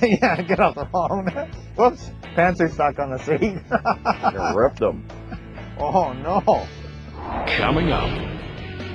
Yeah, get off the phone. Whoops, pants are stuck on the seat. I ripped them. Oh no. Coming up,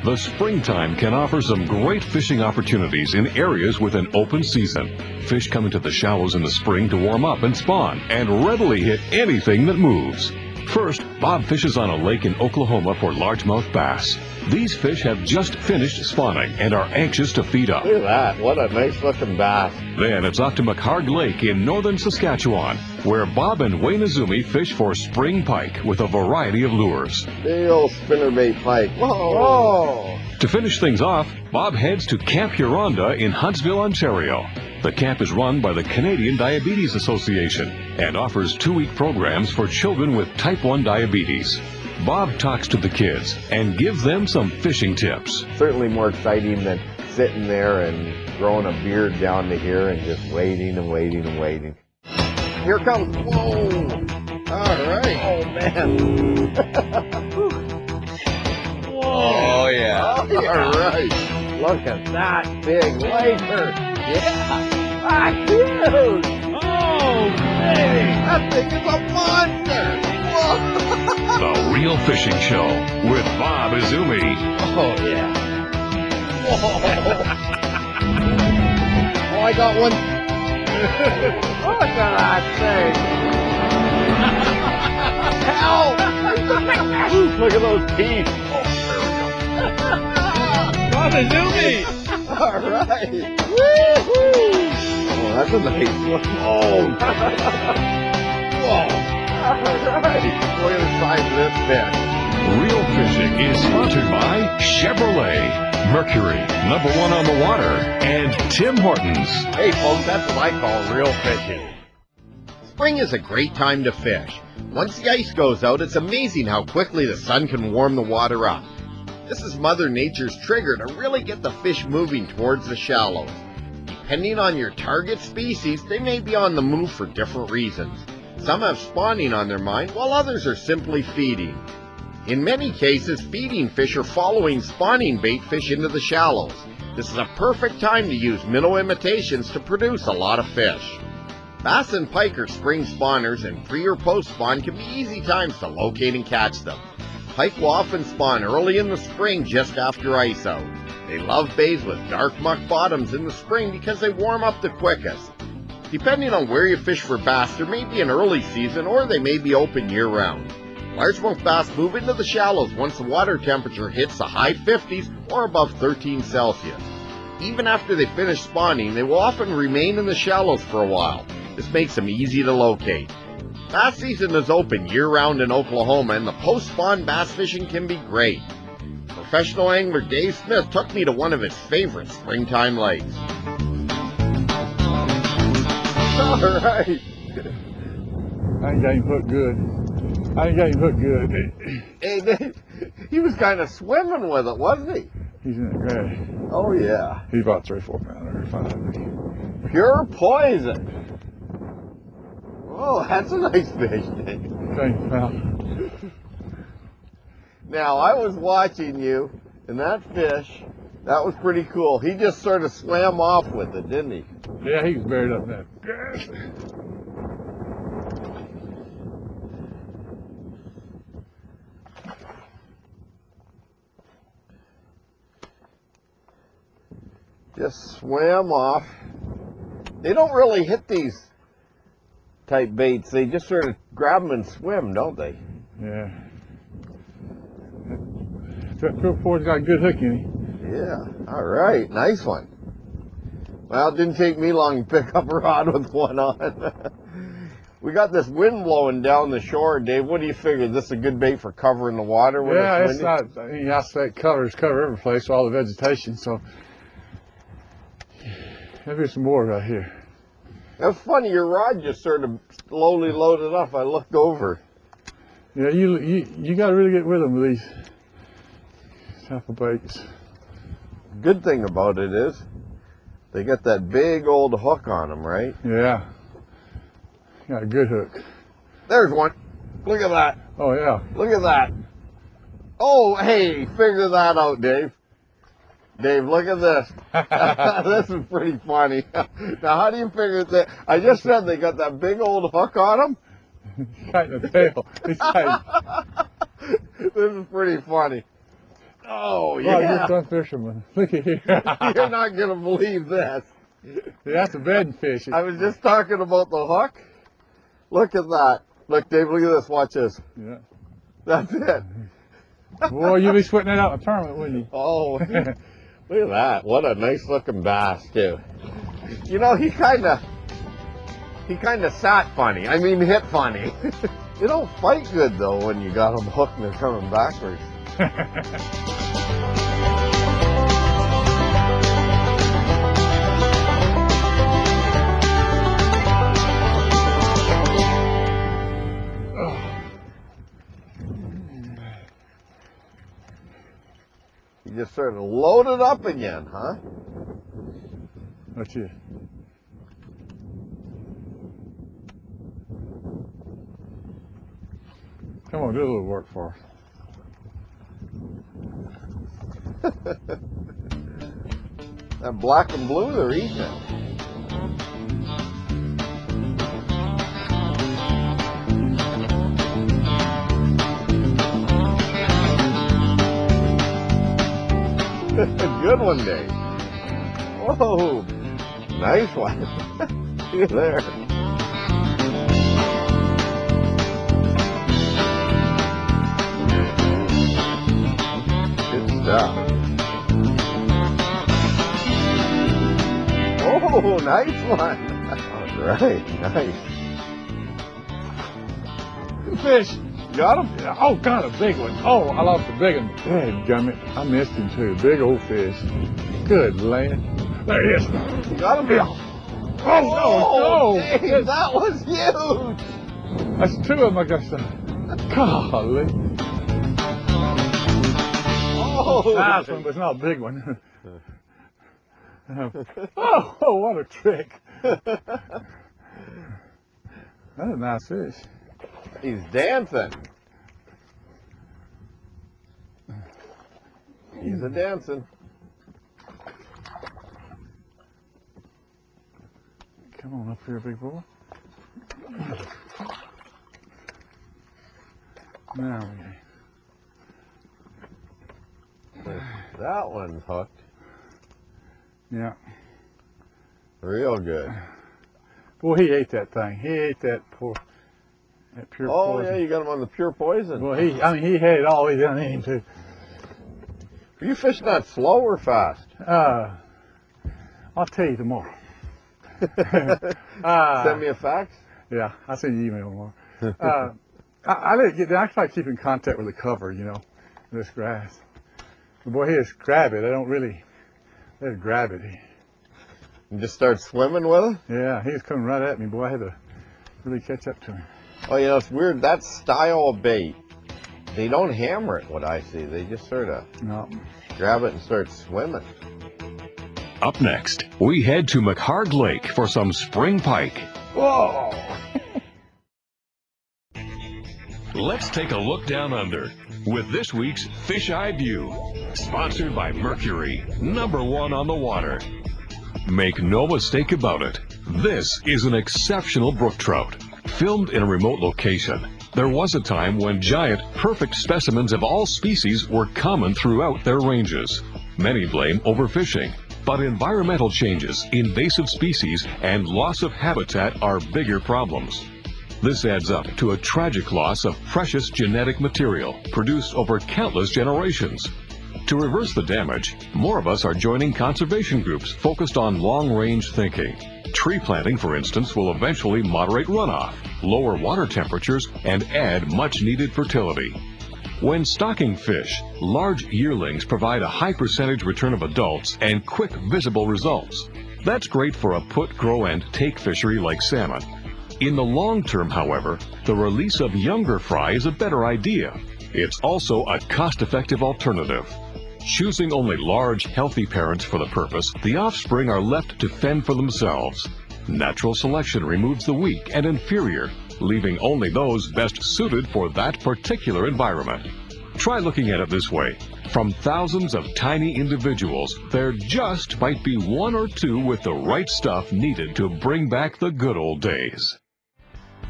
the springtime can offer some great fishing opportunities in areas with an open season. Fish come into the shallows in the spring to warm up and spawn and readily hit anything that moves. First, Bob fishes on a lake in Oklahoma for largemouth bass. These fish have just finished spawning and are anxious to feed up. Look at that. What a nice looking bass. Then it's off to McHarg Lake in northern Saskatchewan, where Bob and Wayne Azumi fish for spring pike with a variety of lures. Big old spinnerbait pike. Whoa. Whoa. To finish things off, Bob heads to Camp Huronda in Huntsville, Ontario. The camp is run by the Canadian Diabetes Association and offers 2-week programs for children with type 1 diabetes. Bob talks to the kids and gives them some fishing tips. Certainly more exciting than sitting there and growing a beard down to here and just waiting and waiting and waiting. Here comes. Whoa. All right. Oh man. Oh, yeah. Oh, yeah. All right. Look at that big laker. Yeah. Ah, huge. Oh, baby. That thing is a monster. Whoa. The Real Fishing Show with Bob Azumi. Oh, yeah. Whoa. Oh, I got one. Look at that thing. Help. Look at those teeth. Bob Azumi. All right. Woo-hoo. Oh, that's a nice one. Oh. Whoa. All right. Look at the size of this fish. Real Fishing is sponsored by Chevrolet, Mercury, #1 on the water, and Tim Hortons. Hey, folks, that's what I call real fishing. Spring is a great time to fish. Once the ice goes out, it's amazing how quickly the sun can warm the water up. This is Mother Nature's trigger to really get the fish moving towards the shallows. Depending on your target species, they may be on the move for different reasons. Some have spawning on their mind, while others are simply feeding. In many cases, feeding fish are following spawning bait fish into the shallows. This is a perfect time to use minnow imitations to produce a lot of fish. Bass and pike are spring spawners, and pre or post spawn can be easy times to locate and catch them. Pike will often spawn early in the spring just after ice out. They love bays with dark muck bottoms in the spring because they warm up the quickest. Depending on where you fish for bass, there may be an early season or they may be open year-round. Largemouth bass move into the shallows once the water temperature hits the high 50s or above 13 Celsius. Even after they finish spawning, they will often remain in the shallows for a while. This makes them easy to locate. Bass season is open year-round in Oklahoma, and the post-spawn bass fishing can be great. Professional angler Dave Smith took me to one of his favorite springtime lakes. All right. I ain't got him hooked good. I ain't got him hooked good. Hey, he was kind of swimming with it, wasn't he? He's in the grass. Oh, yeah. He's about 3 or 4 pounder, 5. Pure poison. Oh, that's a nice fish, Dave. Okay, well. Now, I was watching you, and that fish, that was pretty cool. He just sort of swam off with it, didn't he? Yeah, he was buried up in that grass. Just swam off. They don't really hit these type baits. They just sort of grab them and swim, don't they? Yeah. That 4's got a good hook in him. Yeah. All right. Nice one. Well, it didn't take me long to pick up a rod with one on. We got this wind blowing down the shore, Dave. What do you figure? Is this a good bait for covering the water when Yeah, it's windy? it's not. I mean, I say cover every place, all the vegetation. So there's some more right here. That's funny. Your rod just sort of slowly loaded up. I looked over. Yeah, you got to really get with them with these type of baits. Good thing about it is they got that big old hook on them, right? Yeah. Got a good hook. There's one. Look at that. Oh, yeah. Look at that. Oh, hey, figure that out, Dave. Dave, look at this. This is pretty funny. Now, how do you figure that? I just said they got that big old hook on them. He's tighten the tail. He's tight. This is pretty funny. Oh, Well, yeah. just one fisherman. Look at here. You're not going to believe this. That's a bedding fish. I was just talking about the hook. Look at that. Look, Dave, look at this. Watch this. Yeah. That's it. Boy, you'd be sweating that out in a tournament, wouldn't you? Oh, look at that. What a nice looking bass, too. You know, he kind of sat funny. I mean, hit funny. You don't fight good, though, when you got him hooked and they're coming backwards. You just sort of load it up again, huh? That's it. Come on, do a little work for us. That black and blue, they're eating it. Good one, Dave. Whoa, nice one. See there. Good stuff. Oh, nice one. All right, nice. Fish. Got him? Yeah, oh, got a big one. Oh, I lost a big one. Dadgummit. I missed him too. Big old fish. Good land. There he is. Got him? Yeah. Oh, no. Dave, that was huge. That's two of them, I guess. Golly. Oh. Nice one, but it's not a big one. Oh, what a trick. That's a nice fish. He's dancing. He's a dancing. Come on up here, big boy. Now That one's hooked. yeah. Real good. Well, he ate that thing. He ate that pure Oh, poison. yeah, you got him on the pure poison. Well, he had it all the way down in too. Are you fishing that slow or fast? I'll tell you tomorrow. Send me a fax. Yeah, I'll send you an email tomorrow. I try to keep in contact with the cover, you know, this grass. But boy, he just grab it. I don't really, just grab it. And just start swimming with it? Yeah, he was coming right at me, boy. I had to really catch up to him. Oh, you know, it's weird. That style of bait, they don't hammer it, what I see. They just sort of grab it and start swimming. Up next, we head to McHarg Lake for some spring pike. Whoa! Let's take a look down under with this week's Fish Eye View, sponsored by Mercury, #1 on the water. Make no mistake about it, this is an exceptional brook trout. Filmed in a remote location, there was a time when giant, perfect specimens of all species were common throughout their ranges. Many blame overfishing, but environmental changes, invasive species, and loss of habitat are bigger problems. This adds up to a tragic loss of precious genetic material produced over countless generations. To reverse the damage, more of us are joining conservation groups focused on long-range thinking. Tree planting, for instance, will eventually moderate runoff, lower water temperatures, and add much-needed fertility. When stocking fish, large yearlings provide a high percentage return of adults and quick visible results. That's great for a put, grow, and take fishery like salmon. In the long term, however, the release of younger fry is a better idea. It's also a cost-effective alternative. Choosing only large, healthy parents for the purpose, the offspring are left to fend for themselves. Natural selection removes the weak and inferior, leaving only those best suited for that particular environment. Try looking at it this way. From thousands of tiny individuals, there just might be one or two with the right stuff needed to bring back the good old days.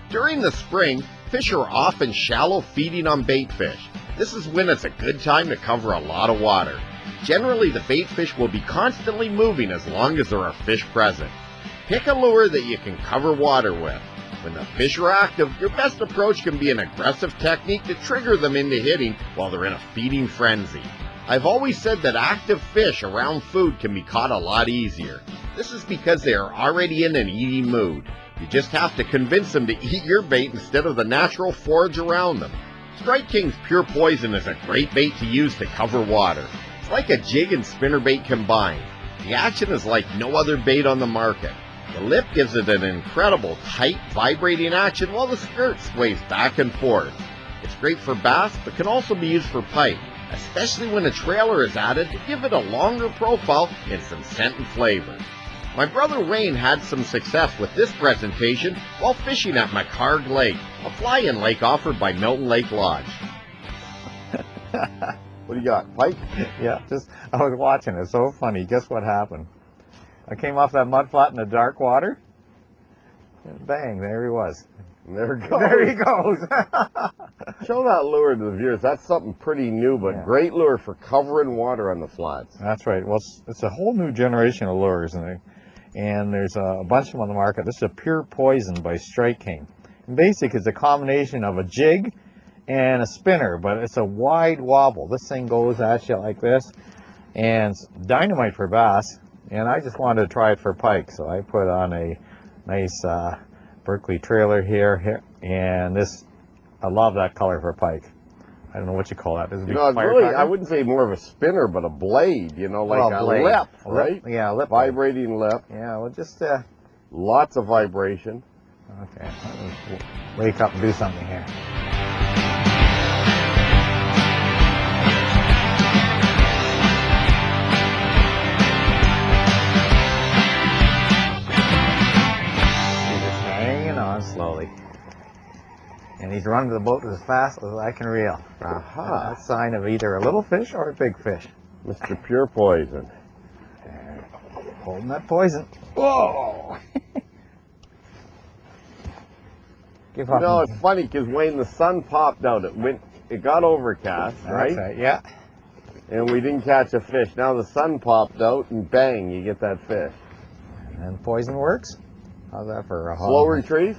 During the spring, fish are often shallow feeding on bait fish. This is when it's a good time to cover a lot of water. Generally, the bait fish will be constantly moving as long as there are fish present. Pick a lure that you can cover water with. When the fish are active, your best approach can be an aggressive technique to trigger them into hitting while they're in a feeding frenzy. I've always said that active fish around food can be caught a lot easier. This is because they are already in an eating mood. You just have to convince them to eat your bait instead of the natural forage around them. Strike King's Pure Poison is a great bait to use to cover water. It's like a jig and spinnerbait combined. The action is like no other bait on the market. The lip gives it an incredible, tight, vibrating action while the skirt sways back and forth. It's great for bass, but can also be used for pike, especially when a trailer is added to give it a longer profile and some scent and flavor. My brother Wayne had some success with this presentation while fishing at McHarg Lake, a fly-in lake offered by Milton Lake Lodge. What do you got, pike? Yeah, I was watching it. So funny. Guess what happened? I came off that mud flat in the dark water, and bang, there he was. And there it goes. There he goes. Show that lure to the viewers. That's something pretty new, but Yeah. great lure for covering water on the flats. That's right. Well, it's a whole new generation of lures, and there's a bunch of them on the market. This is a Pure Poison by Strike King. And basically, it's a combination of a jig and a spinner, but it's a wide wobble. This thing goes at you like this, and it's dynamite for bass. And I just wanted to try it for pike, so I put on a nice Berkeley trailer here, and this, I love that color for pike. I don't know what you call that. This is You know, it's really, I wouldn't say more of a spinner, but a blade, you know, like a blade. lip, right? Yeah, lip. Vibrating lip. Yeah, well, just, Lots of vibration. okay, let me wake up and do something here. Slowly, and he's running the boat as fast as I can reel. Aha. That's a sign of either a little fish or a big fish. Mr. Pure Poison. And holding that poison. Whoa! Give You up. know, it's funny because when the sun popped out, it got overcast, right? That's right, yeah. And we didn't catch a fish. Now the sun popped out, and bang, you get that fish. And then poison works. How's that for a Slow retrieve?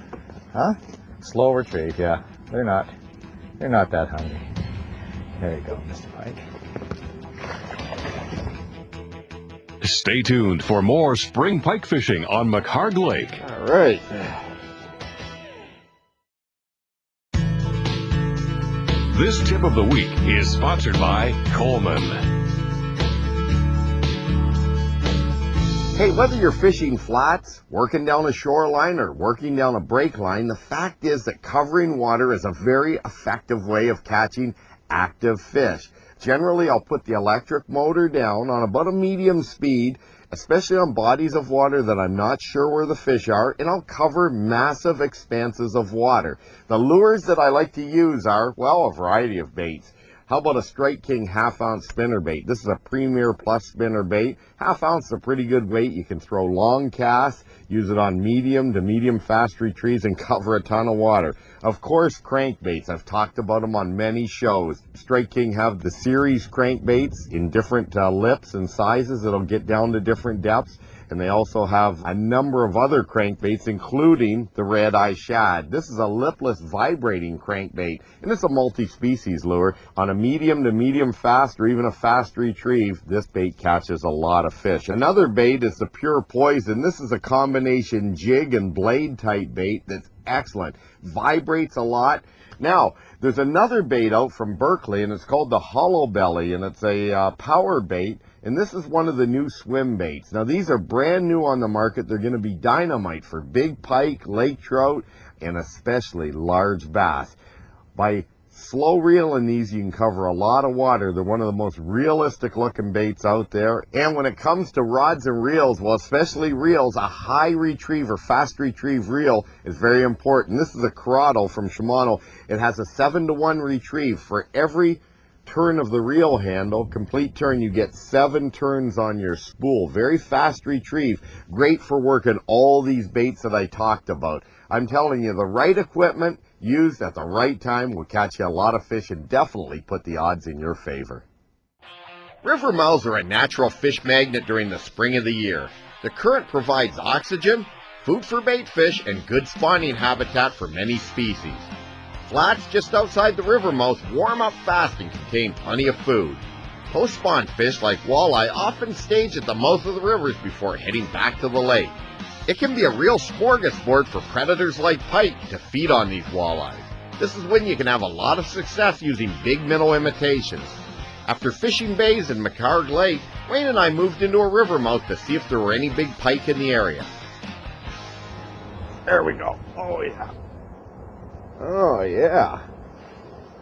Huh? Slow retrieve, yeah. They're not that hungry. There you go, Mr. Pike. Stay tuned for more spring pike fishing on McHarg Lake. All right. This tip of the week is sponsored by Coleman. Hey, whether you're fishing flats, working down a shoreline, or working down a break line, the fact is that covering water is a very effective way of catching active fish. Generally, I'll put the electric motor down on about a medium speed, especially on bodies of water that I'm not sure where the fish are, and I'll cover massive expanses of water. The lures that I like to use are, well, a variety of baits. How about a Strike King half-ounce spinnerbait? This is a Premier Plus spinnerbait. Half-ounce is a pretty good weight. You can throw long casts, use it on medium to medium fast retrieves, and cover a ton of water. Of course, crankbaits. I've talked about them on many shows. Strike King have the series crankbaits in different lips and sizes that'll get down to different depths. And they also have a number of other crankbaits, including the red-eye shad. This is a lipless vibrating crankbait, and it's a multi-species lure. On a medium to medium fast or even a fast retrieve, this bait catches a lot of fish. Another bait is the Pure Poison. This is a combination jig and blade type bait that's excellent. Vibrates a lot. Now, there's another bait out from Berkeley, and it's called the Hollow Belly, and it's a power bait. And this is one of the new swim baits. Now, these are brand new on the market. They're going to be dynamite for big pike, lake trout, and especially large bass. By slow reeling these, you can cover a lot of water. They're one of the most realistic looking baits out there. And when it comes to rods and reels, well, especially reels, a high retrieve or fast retrieve reel is very important. This is a Corrado from Shimano. It has a 7-to-1 retrieve. For every turn of the reel handle. Complete turn, you get 7 turns on your spool. Very fast retrieve. Great for working all these baits that I talked about. I'm telling you, the right equipment used at the right time will catch you a lot of fish and definitely put the odds in your favor. River mouths are a natural fish magnet during the spring of the year. The current provides oxygen, food for bait fish, and good spawning habitat for many species. Flats just outside the river mouth warm up fast and contain plenty of food. Post-spawn fish like walleye often stage at the mouth of the rivers before heading back to the lake. It can be a real smorgasbord for predators like pike to feed on these walleyes. This is when you can have a lot of success using big minnow imitations. After fishing bays in McHarg Lake, Wayne and I moved into a river mouth to see if there were any big pike in the area. There we go. Oh yeah. Oh yeah.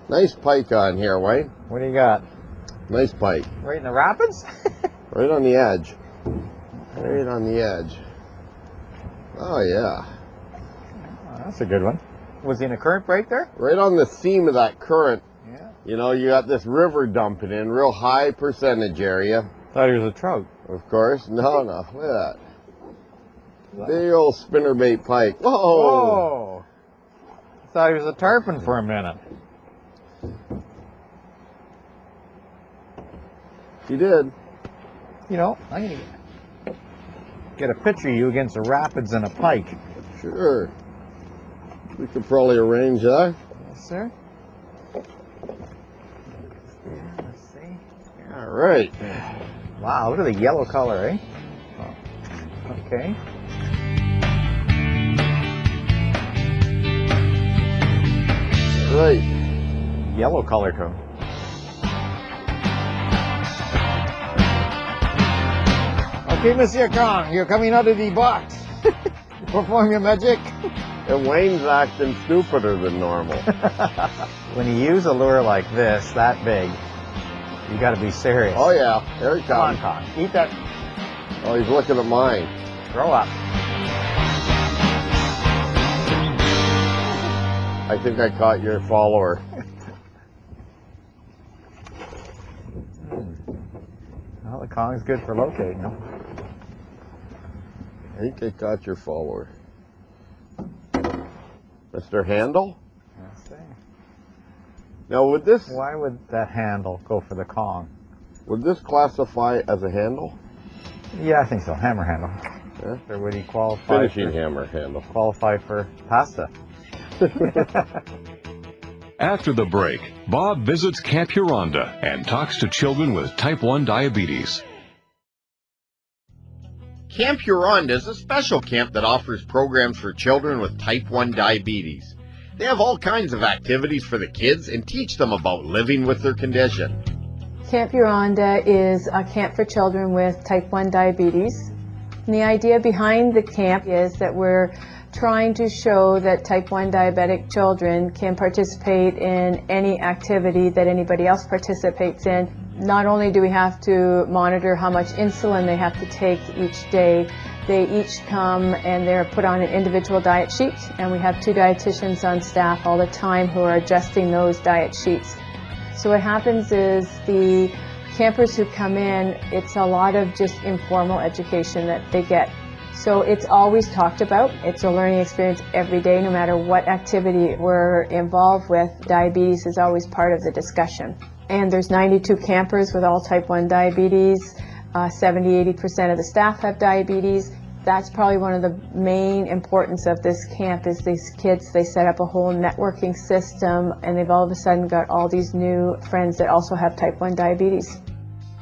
Nice pike on here, Wayne. What do you got? Nice pike. Right in the rapids? Right on the edge. Right on the edge. Oh yeah. Oh, that's a good one. Was he in a current break there? Right on the seam of that current. Yeah. You know, you got this river dumping in, real high percentage area. Thought he was a trout. Of course. No, look at that. Big old spinnerbait pike. Whoa! Whoa! Thought he was a tarpon for a minute. He did. You know, I'm going to get a picture of you against the rapids and a pike. Sure. We could probably arrange that. Yes, sir. Let's see. All right. Wow, look at the yellow color, eh? Oh. Okay. All right. Yellow color to him. Okay, Monsieur Kong, you're coming out of the box. Perform your magic. And Wayne's acting stupider than normal. When you use a lure like this, that big, you got to be serious. Oh yeah, there he Come on, comes. Kong. Eat that. Oh, he's looking at mine. Grow up. I think I caught your follower. Well, the Kong's good for locating them. I think I caught your follower. Mr. Handle? Let's see. Now, would this Why would that handle go for the Kong? classify as a handle? Yeah, I think so. Hammer handle. Yeah. Or would he qualify Finishing hammer handle. qualify for pasta? After the break, Bob visits Camp Huronda and talks to children with type 1 diabetes. Camp Huronda is a special camp that offers programs for children with type 1 diabetes. They have all kinds of activities for the kids and teach them about living with their condition. Camp Huronda is a camp for children with type 1 diabetes. And the idea behind the camp is that we're trying to show that type 1 diabetic children can participate in any activity that anybody else participates in. Not only do we have to monitor how much insulin they have to take each day, they each come and they're put on an individual diet sheet, and we have 2 dietitians on staff all the time who are adjusting those diet sheets. So what happens is the campers who come in, it's a lot of just informal education that they get. So it's always talked about. It's a learning experience every day, no matter what activity we're involved with. Diabetes is always part of the discussion. And there's 92 campers with all type 1 diabetes. 70-80% of the staff have diabetes. That's probably one of the main importance of this camp is these kids, they set up a whole networking system and they've all of a sudden got all these new friends that also have type 1 diabetes.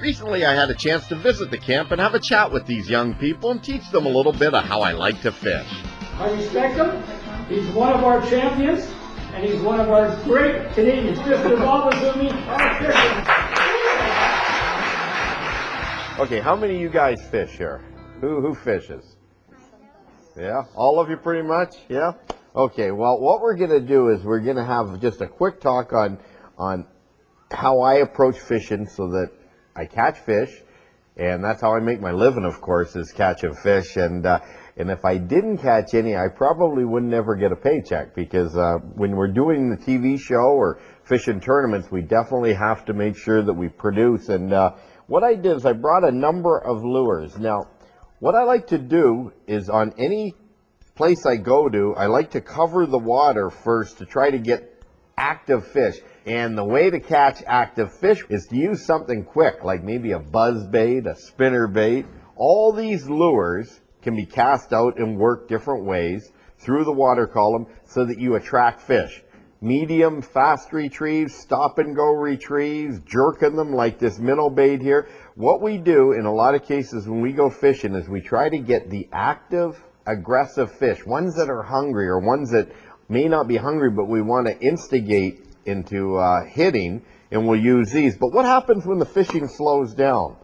Recently, I had a chance to visit the camp and have a chat with these young people and teach them a little bit of how I like to fish. I respect him. He's one of our champions, and he's one of our great Canadians. Mr. Bob Azumi, our fisherman. Okay, how many of you guys fish here? Who fishes? Yeah, all of you pretty much? Yeah? Okay, well, what we're going to do is we're going to have just a quick talk on how I approach fishing so that I catch fish, and that's how I make my living, of course, is catching fish. And if I didn't catch any, I probably would never get a paycheck because when we're doing the TV show or fish in tournaments, we definitely have to make sure that we produce. And what I did is I brought a number of lures. Now, what I like to do is on any place I go to, I like to cover the water first to try to get active fish. And the way to catch active fish is to use something quick, like maybe a buzz bait, a spinner bait. All these lures can be cast out and work different ways through the water column so that you attract fish. Medium, fast retrieves, stop and go retrieves, jerking them like this minnow bait here. What we do in a lot of cases when we go fishing is we try to get the active, aggressive fish, ones that are hungry or ones that may not be hungry, but we want to instigate into hitting, and we'll use these. But what happens when the fishing slows down?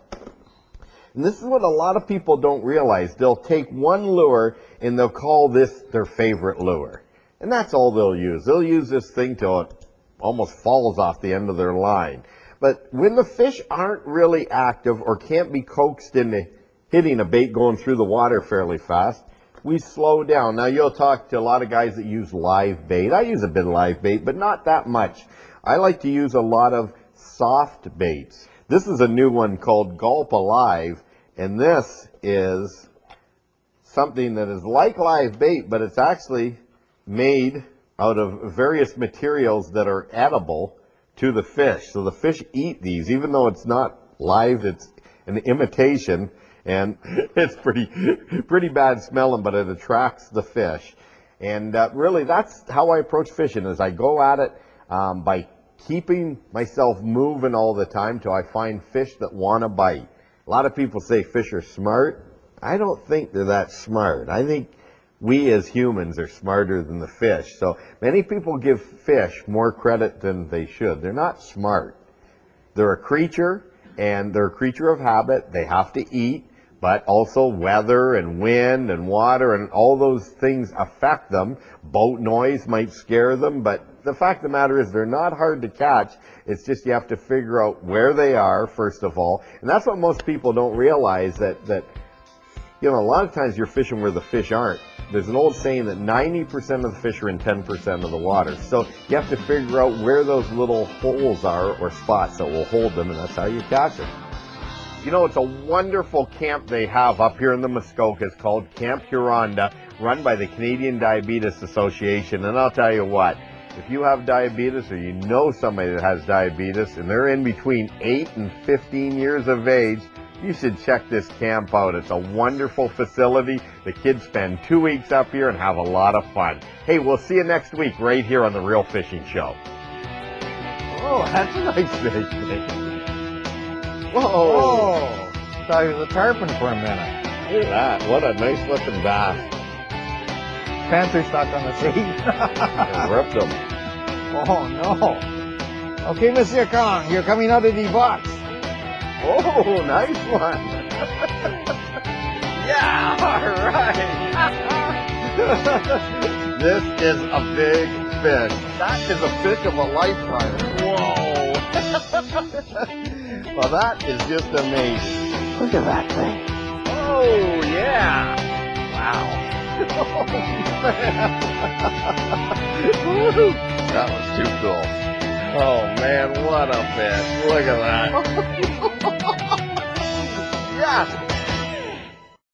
And this is what a lot of people don't realize. They'll take one lure and they'll call this their favorite lure. And that's all they'll use. They'll use this thing till it almost falls off the end of their line. But when the fish aren't really active or can't be coaxed into hitting a bait going through the water fairly fast, we slow down. Now, you'll talk to a lot of guys that use live bait. I use a bit of live bait, but not that much. I like to use a lot of soft baits. This is a new one called Gulp Alive, and this is something that is like live bait, but it's actually made out of various materials that are edible to the fish. So the fish eat these, even though it's not live, it's an imitation. And it's pretty bad smelling, but it attracts the fish. And really, that's how I approach fishing, is I go at it by keeping myself moving all the time till I find fish that want to bite. A lot of people say fish are smart. I don't think they're that smart. I think we as humans are smarter than the fish. So many people give fish more credit than they should. They're not smart. They're a creature, and they're a creature of habit. They have to eat. But also weather and wind and water and all those things affect them. Boat noise might scare them, but the fact of the matter is they're not hard to catch. It's just you have to figure out where they are, first of all. And that's what most people don't realize, that you know, a lot of times you're fishing where the fish aren't. There's an old saying that 90% of the fish are in 10% of the water. So you have to figure out where those little holes are or spots that will hold them, and that's how you catch them. You know, it's a wonderful camp they have up here in the Muskoka. It's called Camp Huronda, run by the Canadian Diabetes Association. And I'll tell you what, if you have diabetes or you know somebody that has diabetes and they're in between 8 and 15 years of age, you should check this camp out. It's a wonderful facility. The kids spend 2 weeks up here and have a lot of fun. Hey, we'll see you next week right here on The Real Fishing Show. Oh, that's a nice fish. Whoa! Thought he was a tarpon for a minute. Look at that. What a nice looking bass. Pants are stuck on the seat. I ripped them. Oh, no. Okay, Mr. Kong, you're coming out of the box. Oh, nice one. Yeah, all right. This is a big fish. That is a fish of a lifetime. Whoa. Well, that is just amazing. Look at that thing. Oh, yeah. Wow. Oh, man. That was too cool. Oh, man, what a fish. Look at that. Yes.